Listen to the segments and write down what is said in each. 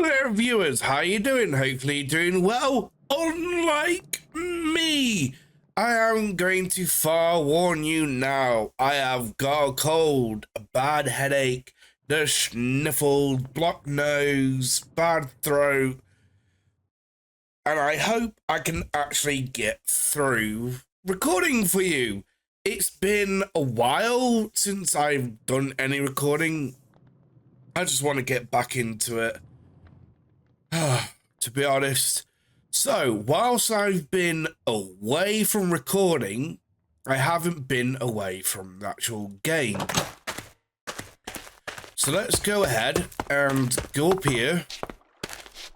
Hello there, viewers. How you doing? Hopefully you're doing well. Unlike me, I am going to forewarn you now. I have got a cold, a bad headache, the sniffles, blocked nose, bad throat, and I hope I can actually get through recording for you. It's been a while since I've done any recording. I just want to get back into it. To be honest. So, whilst I've been away from recording, I haven't been away from the actual game. So let's go ahead and go up here.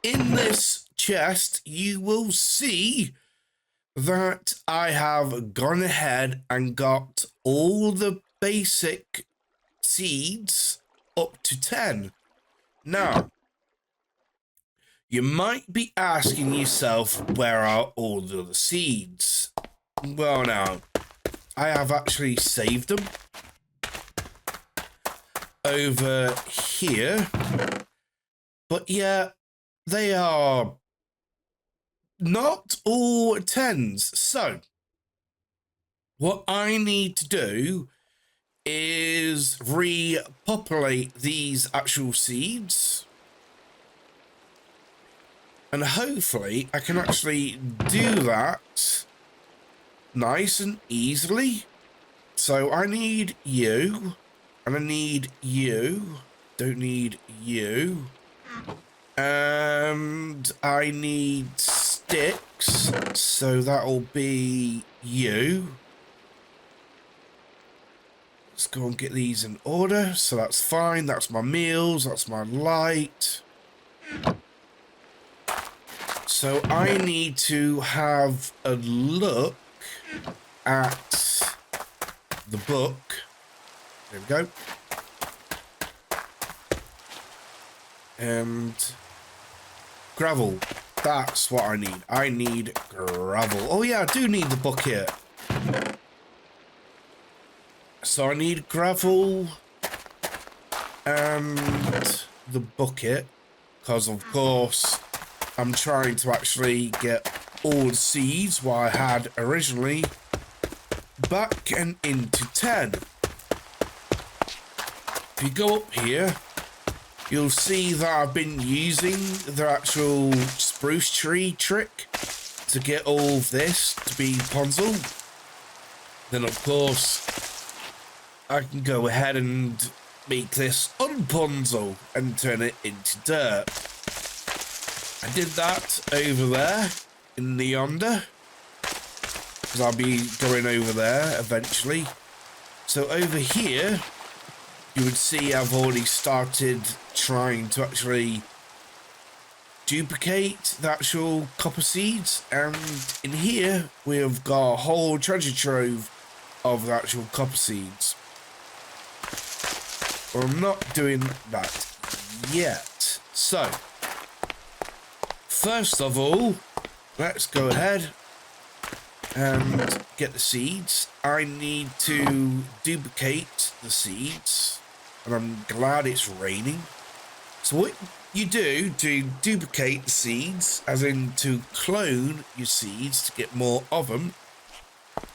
In this chest, you will see that I have gone ahead and got all the basic seeds up to 10. Now, you might be asking yourself, where are all the other seeds? Well, now, I have actually saved them over here. But yeah, they are not all 10s. So, what I need to do is repopulate these actual seeds. And hopefully I can actually do that nice and easily. So I need you, and I need you, don't need you, and I need sticks, so that'll be you. Let's go and get these in order. So that's fine, that's my meals, that's my light. So I need to have a look at the book. There we go. And gravel. That's what I need. I need gravel. Oh yeah, I do need the bucket. So I need gravel and the bucket, because of course I'm trying to actually get all the seeds what I had originally back and into 10. If you go up here, you'll see that I've been using the actual spruce tree trick to get all of this to be Ponzel. Then of course I can go ahead and make this unponzel and turn it into dirt. I did that over there in the yonder, because I'll be going over there eventually. So over here, you would see I've already started trying to actually duplicate the actual copper seeds. And in here, we have got a whole treasure trove of the actual copper seeds. But I'm not doing that yet. So, first of all, let's go ahead and get the seeds. I need to duplicate the seeds, and I'm glad it's raining. So what you do to duplicate the seeds, as in to clone your seeds to get more of them,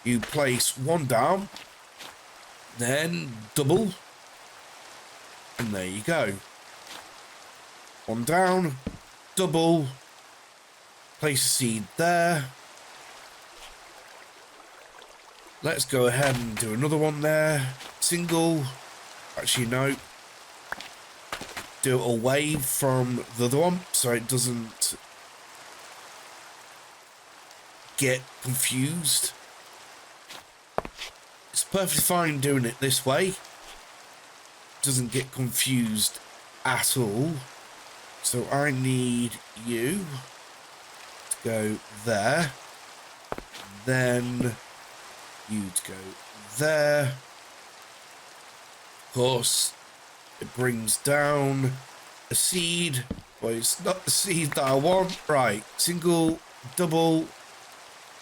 you place one down, then double, and there you go. One down, double, place a seed there. Let's go ahead and do another one there. Single. Actually, no. Do it away from the other one so it doesn't get confused. It's perfectly fine doing it this way. Doesn't get confused at all. So I need you to go there, then you to go there. Of course, it brings down a seed, but it's not the seed that I want. Right, single, double,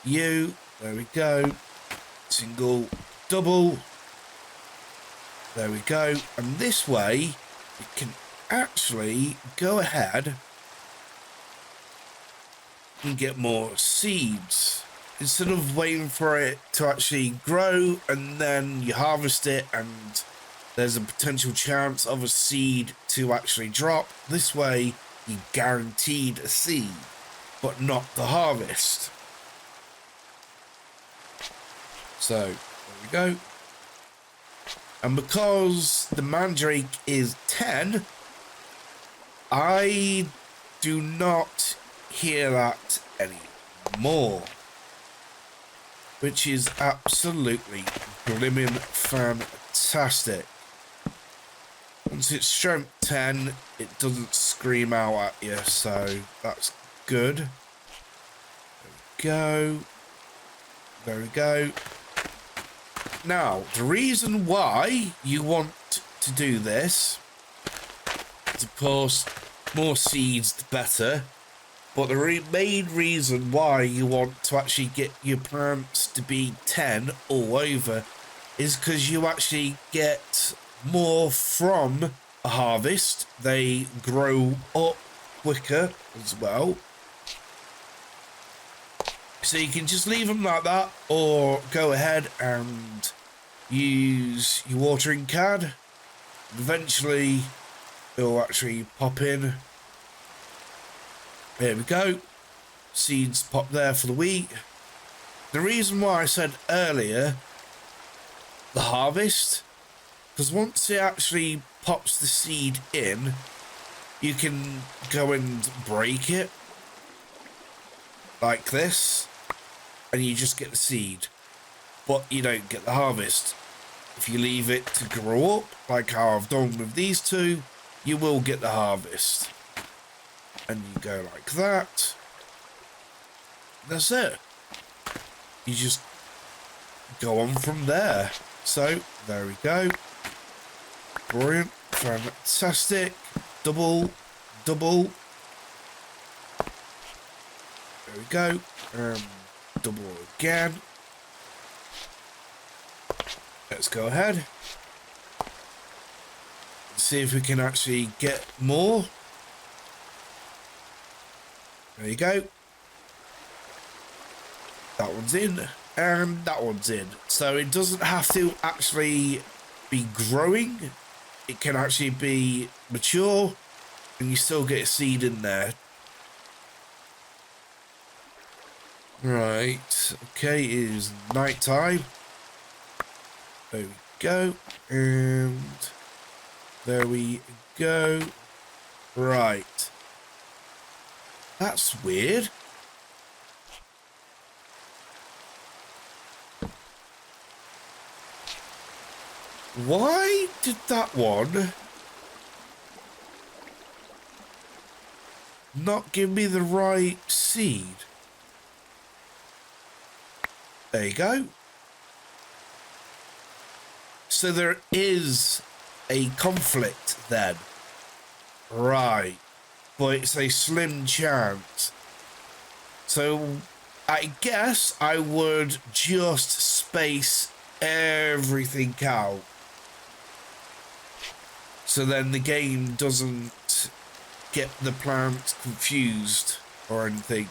you, there we go. Single, double, there we go. And this way, you can actually go ahead and get more seeds. Instead of waiting for it to actually grow and then you harvest it and there's a potential chance of a seed to actually drop, this way you guaranteed a seed, but not the harvest. So, there we go. And because the mandrake is 10, I do not hear that anymore. Which is absolutely blimmin' fantastic. Once it's strength 10, it doesn't scream out at you, so that's good. There we go. There we go. Now, the reason why you want to do this is, of course, more seeds the better. But the main reason why you want to actually get your plants to be 10 all over is because you actually get more from a harvest. They grow up quicker as well. So you can just leave them like that, or go ahead and use your watering can. Eventually, it'll actually pop in. There we go. Seeds pop there for the wheat. The reason why I said earlier the harvest, because once it actually pops the seed in, you can go and break it like this, and you just get the seed, but you don't get the harvest. If you leave it to grow up, like how I've done with these two, you will get the harvest. And you go like that. That's it. You just go on from there. So, there we go. Brilliant. Fantastic. Double. There we go. Double again. Let's go ahead. See if we can actually get more. There you go. That one's in, and that one's in. So it doesn't have to actually be growing. It can actually be mature, and you still get a seed in there. Right. Okay, it is night time. There we go. And there we go. Right. That's weird. Why did that one not give me the right seed? There you go. So there is a conflict then. Right. But it's a slim chance. So I guess I would just space everything out. So then the game doesn't get the plants confused or anything.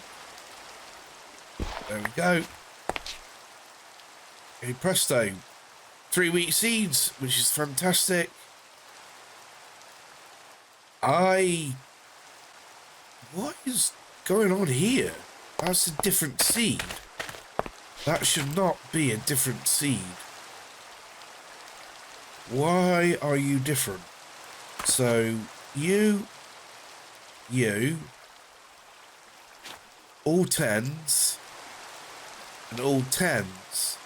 There we go. Hey presto. 3 wheat seeds, which is fantastic. What is going on here? That's a different seed. That should not be a different seed. Why are you different? So, you, all 10s, and all 10s.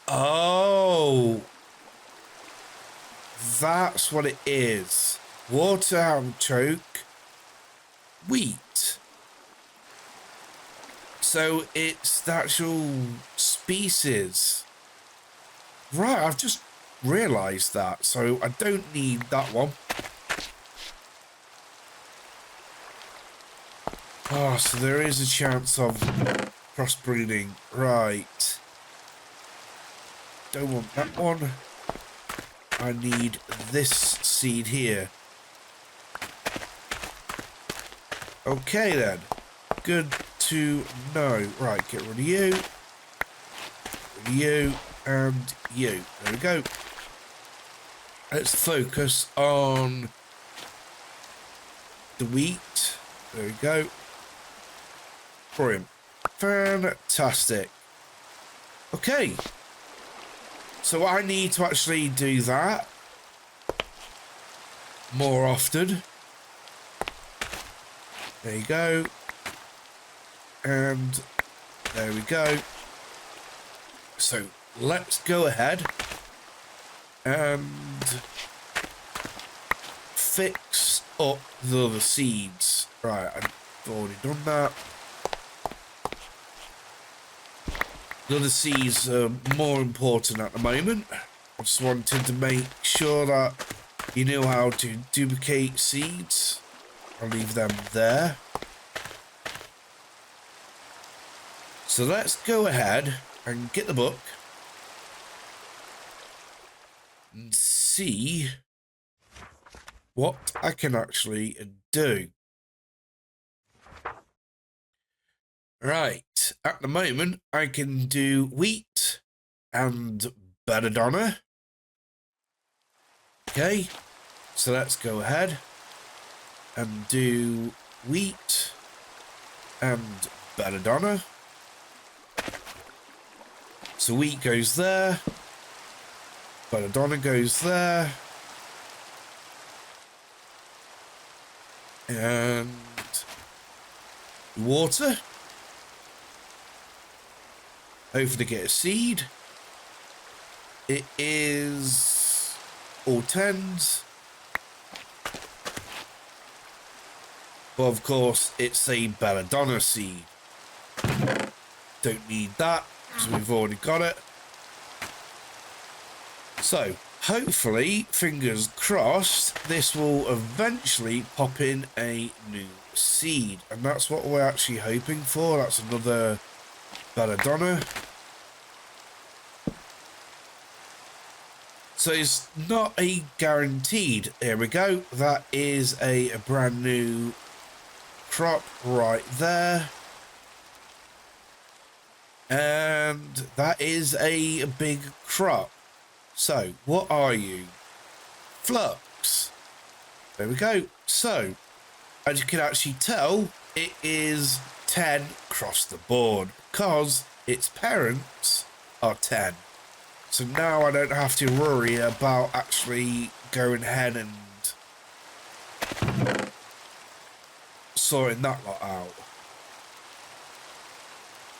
Oh, that's what it is. Water artichoke, wheat. So it's the actual species. Right, I've just realised that. So I don't need that one. Oh, so there is a chance of crossbreeding. Right. Don't want that one. I need this seed here. Okay then. Good to know. Right, get rid of you. You and you. There we go. Let's focus on the wheat. There we go. Brilliant. Fantastic. Okay. So I need to actually do that more often. There you go. And there we go. So let's go ahead and fix up the other seeds. Right, I've already done that. The other seeds are more important at the moment. I just wanted to make sure that you know how to duplicate seeds. I'll leave them there. So let's go ahead and get the book and see what I can actually do. Right, at the moment I can do wheat and belladonna. Okay, so let's go ahead and do wheat and belladonna. So wheat goes there, belladonna goes there, and water. Hopefully get a seed. It is all 10s. But of course, it's a belladonna seed. Don't need that, because we've already got it. So, hopefully, fingers crossed, this will eventually pop in a new seed. And that's what we're actually hoping for. That's another belladonna. So it's not a guaranteed. Here we go. That is a brand new crop right there. And that is a big crop. So what are you? Flux. There we go. So as you can actually tell, it is 10 across the board because its parents are 10. So now I don't have to worry about actually going ahead and sorting that lot out.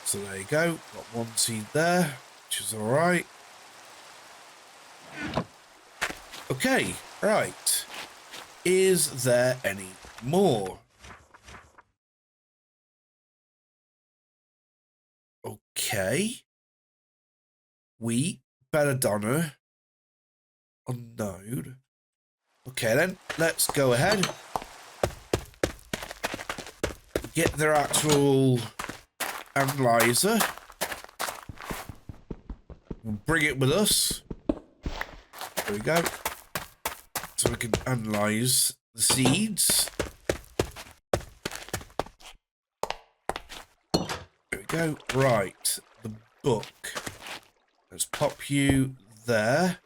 So there you go, got one seed there, which is alright. Okay, right. Is there any more? Okay. Wheat, belladonna, unknown. Okay then, let's go ahead. Get their actual analyzer. We'll bring it with us. There we go. So we can analyze the seeds. There we go. Right, the book. Let's pop you there.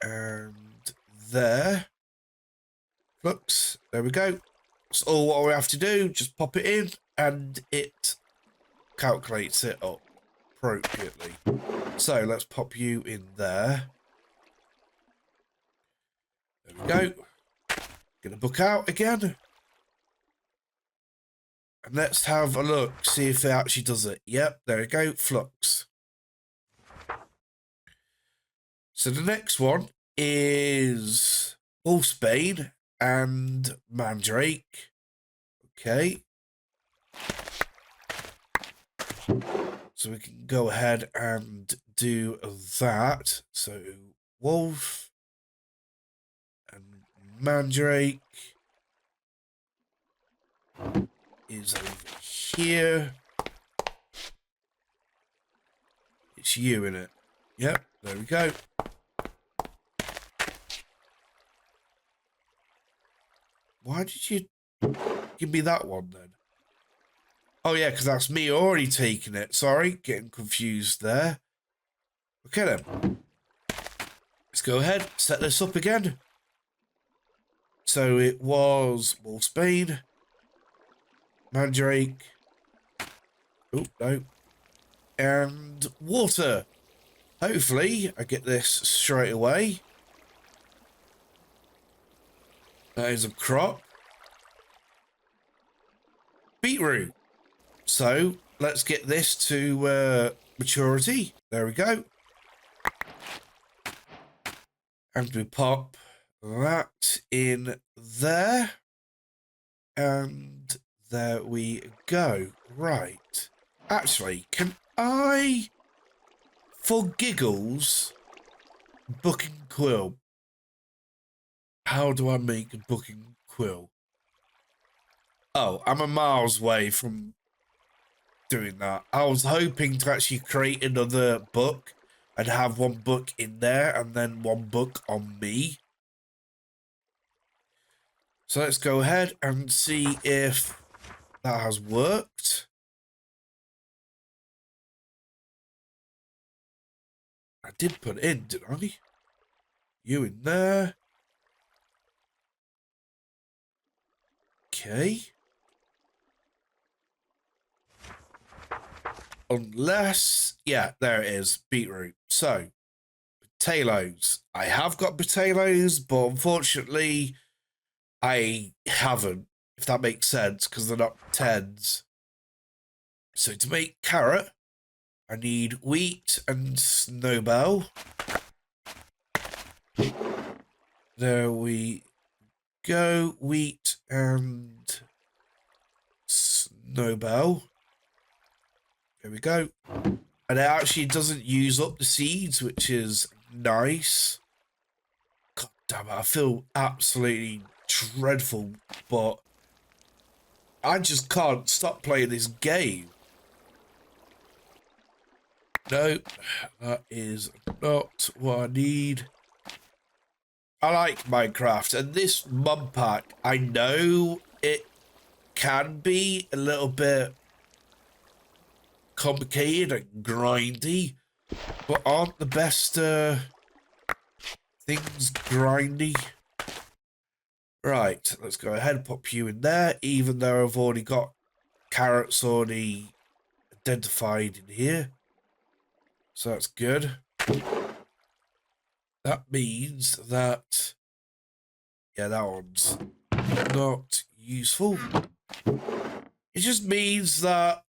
And there. Looks, there we go. That's all what we have to do. Just pop it in and it calculates it up appropriately. So let's pop you in there. There we go. Get the book out again. And let's have a look, see if it actually does it. Yep, there we go, flux. So the next one is wolfsbane and mandrake. Okay. So we can go ahead and do that. So wolf and mandrake is over here. It's you, in it. Yep, there we go. Why did you give me that one then? Oh yeah, because that's me already taking it. Sorry, getting confused there. Okay then. Let's go ahead, set this up again. So it was Wolfsbane, Mandrake. Oh, no. And water. Hopefully, I get this straight away. That is a crop. Beetroot. So, let's get this to maturity. There we go. And we pop that in there. And there we go. Right. Actually, can I, for giggles, book and quill? How do I make a book and quill? Oh, I'm a miles away from doing that. I was hoping to actually create another book and have one book in there and then one book on me. So let's go ahead and see if that has worked. I did put it in, didn't I? You in there. Okay. Unless, yeah, there it is, beetroot. So, potatoes. I have got potatoes, but unfortunately, I haven't, if that makes sense, because they're not tens. So to make carrot, I need wheat and snowball. There we go, wheat and snowball. There we go. And it actually doesn't use up the seeds, which is nice. God damn it, I feel absolutely dreadful, but I just can't stop playing this game. No, that is not what I need. I like Minecraft, and this mod pack, I know it can be a little bit complicated and grindy, but aren't the best things grindy? Right, let's go ahead and pop you in there, even though I've already got carrots already identified in here. So that's good. That means that, yeah, that one's not useful. It just means that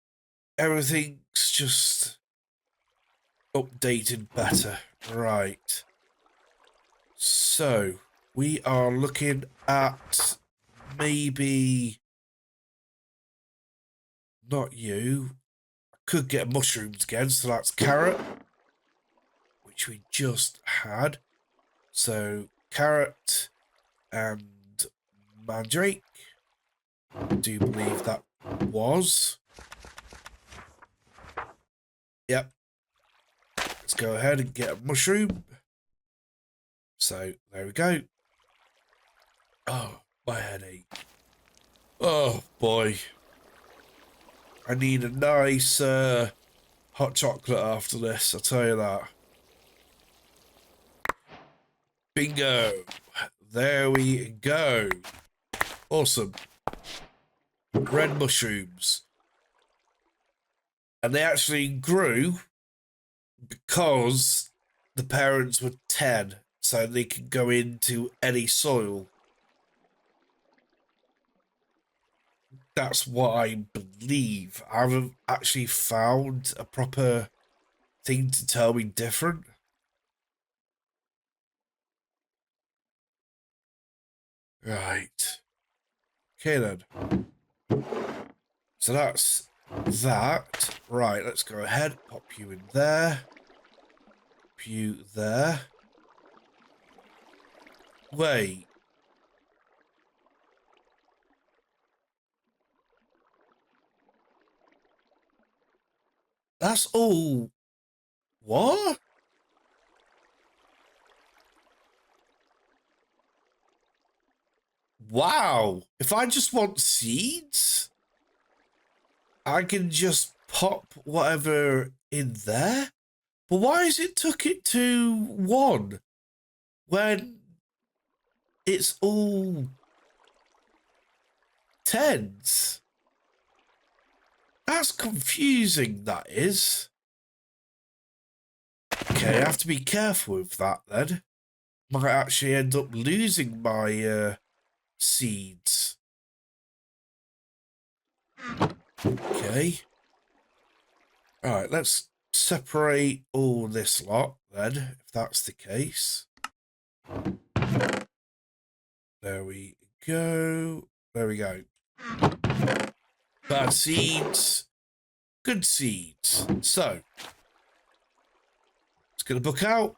everything's just updated better. Right. So, we are looking at maybe not you. I could get mushrooms again, so that's carrot, which we just had. So, carrot and mandrake. I do believe that was. Yep. Let's go ahead and get a mushroom. So, there we go. Oh, my headache. Oh, boy. I need a nice hot chocolate after this, I'll tell you that. Bingo. There we go. Awesome. Red mushrooms. And they actually grew because the parents were 10, so they could go into any soil. That's what I believe. I haven't actually found a proper thing to tell me different. Right. Okay then. So that's that. Right, let's go ahead. Pop you in there. Pop you there. Wait. That's all. What? wow. If I just want seeds, I can just pop whatever in there. But why has it took it to 1 when it's all 10s? That's confusing, that is. Okay, I have to be careful with that then. Might actually end up losing my seeds. Okay. Alright, let's separate all this lot then, if that's the case. There we go. There we go. Bad seeds. Good seeds. So, let's get a book out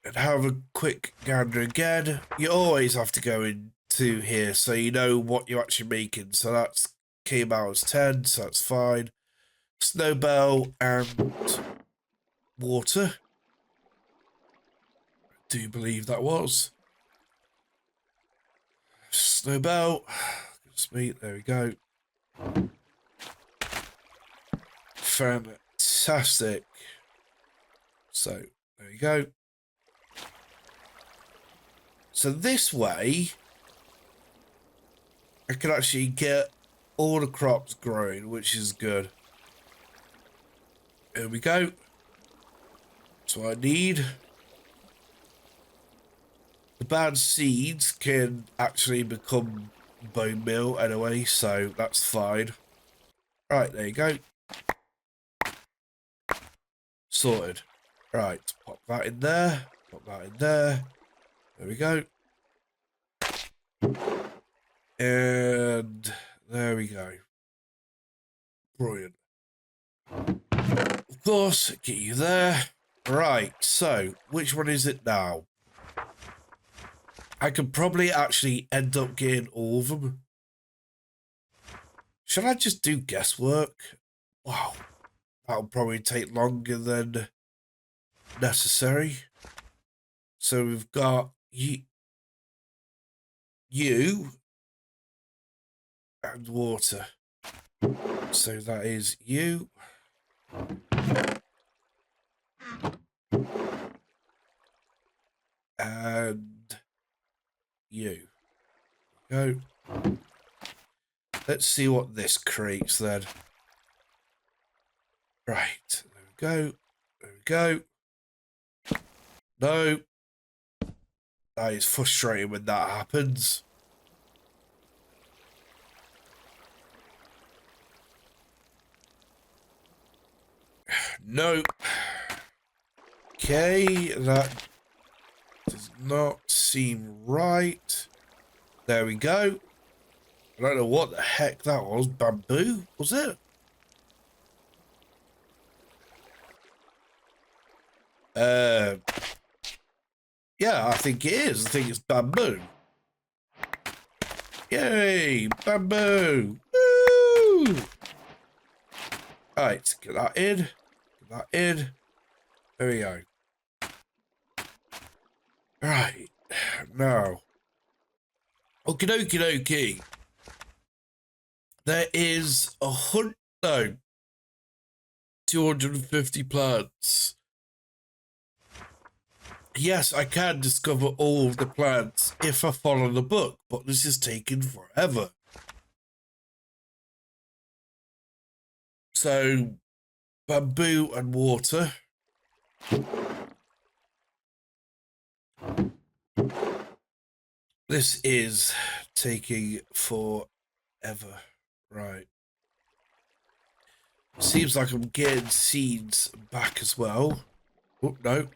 and have a quick gander again. You always have to go into here so you know what you're actually making. So that's came out as 10, so that's fine. Snowbell and water. I do believe that was. Snowbell. Sweet, there we go. Fantastic. So, there you go. So this way, I can actually get all the crops growing, which is good. Here we go. That's what I need. The bad seeds can actually become bone meal anyway, so that's fine. Right, there you go. Sorted. Right, pop that in there. Pop that in there. There we go. And there we go. Brilliant. Of course, get you there. Right, so which one is it now? I could probably actually end up getting all of them. Should I just do guesswork? Wow, that'll probably take longer than necessary. So we've got you and water. So that is you. And you. Go. Let's see what this creates then. Right. There we go. There we go. No. That is frustrating when that happens. No. Okay, that does not seem right. There we go. I don't know what the heck that was. Bamboo, was it? Yeah, I think it is. I think it's bamboo. Yay, bamboo. Woo! Alright, get that in. Get that in. There we go. Right, now. Okie dokie dokie. There is 250 plants. Yes, I can discover all of the plants if I follow the book, but this is taking forever. So, bamboo and water. This is taking forever. Right. Seems like I'm getting seeds back as well. Oh, no.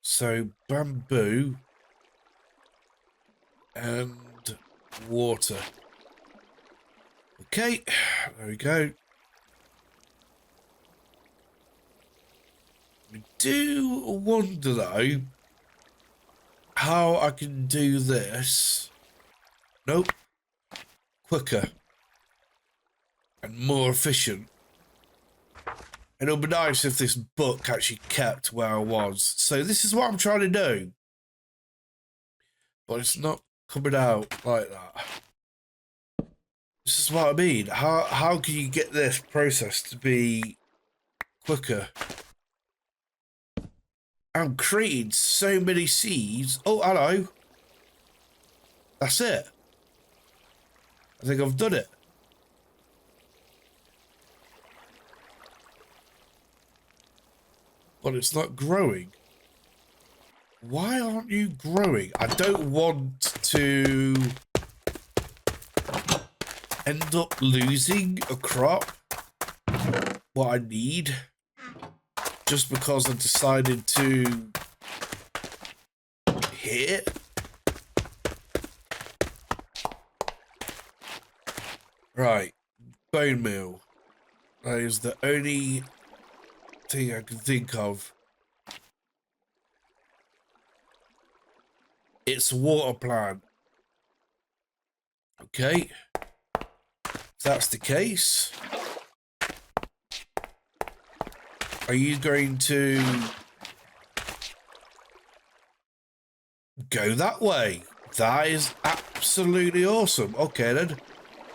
So, bamboo and water. Okay, there we go. I do wonder, though, how I can do this. Nope. Quicker. And more efficient. It'll be nice if this book actually kept where I was. So this is what I'm trying to do. but it's not coming out like that. This is what I mean. How can you get this process to be quicker? I'm creating so many seeds. Oh, hello. That's it. I think I've done it. But it's not growing. Why aren't you growing? I don't want to end up losing a crop, what I need, just because I decided to hit. Right, bone meal. That is the only thing I can think of. It's a water plant. Okay. If that's the case, are you going to go that way? That is absolutely awesome. Okay then.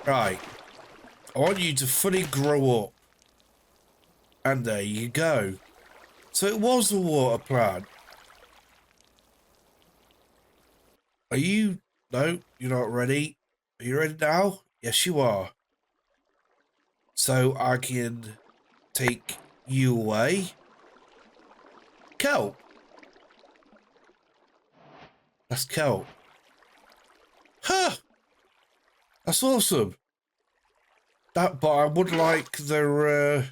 Right. I want you to fully grow up. And there you go. So it was a water plant. Are you... No, you're not ready. Are you ready now? Yes, you are. So I can take you away. Kelp. That's kelp. Huh. That's awesome. But I would like the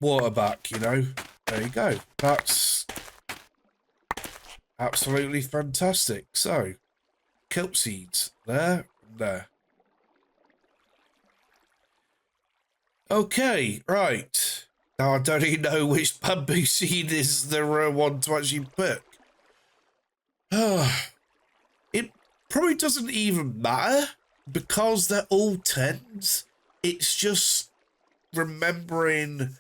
water back, you know. There you go. That's absolutely fantastic. So, kelp seeds. There. Okay, right. Now I don't even know which bamboo seed is the one to actually pick. It probably doesn't even matter because they're all 10s. It's just remembering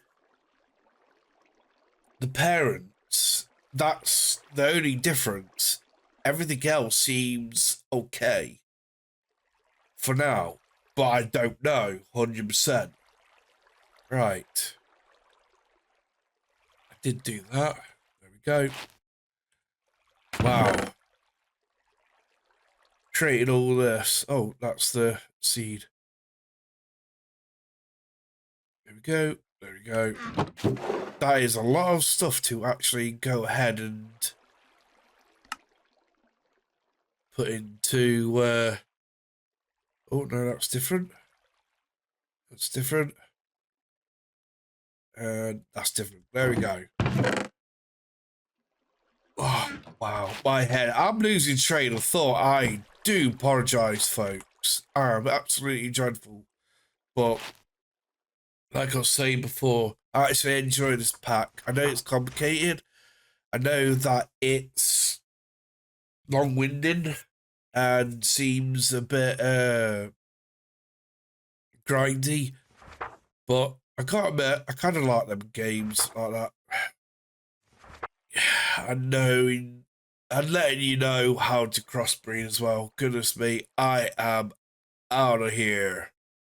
the parents. That's the only difference. Everything else seems okay for now, but I don't know 100%. Right. I did do that. There we go. Wow. Created all this. Oh, that's the seed. There we go. There we go. That is a lot of stuff to actually go ahead and put into... Oh, no, that's different. That's different. And that's different. There we go. Oh, wow. My head. I'm losing train of thought. I do apologise, folks. I'm absolutely dreadful. But, like I was saying before, I actually enjoy this pack. I know it's complicated. I know that it's long-winded and seems a bit grindy, but I can't admit, I kind of like them games like that. And knowing and letting you know how to crossbreed as well. Goodness me, I am out of here.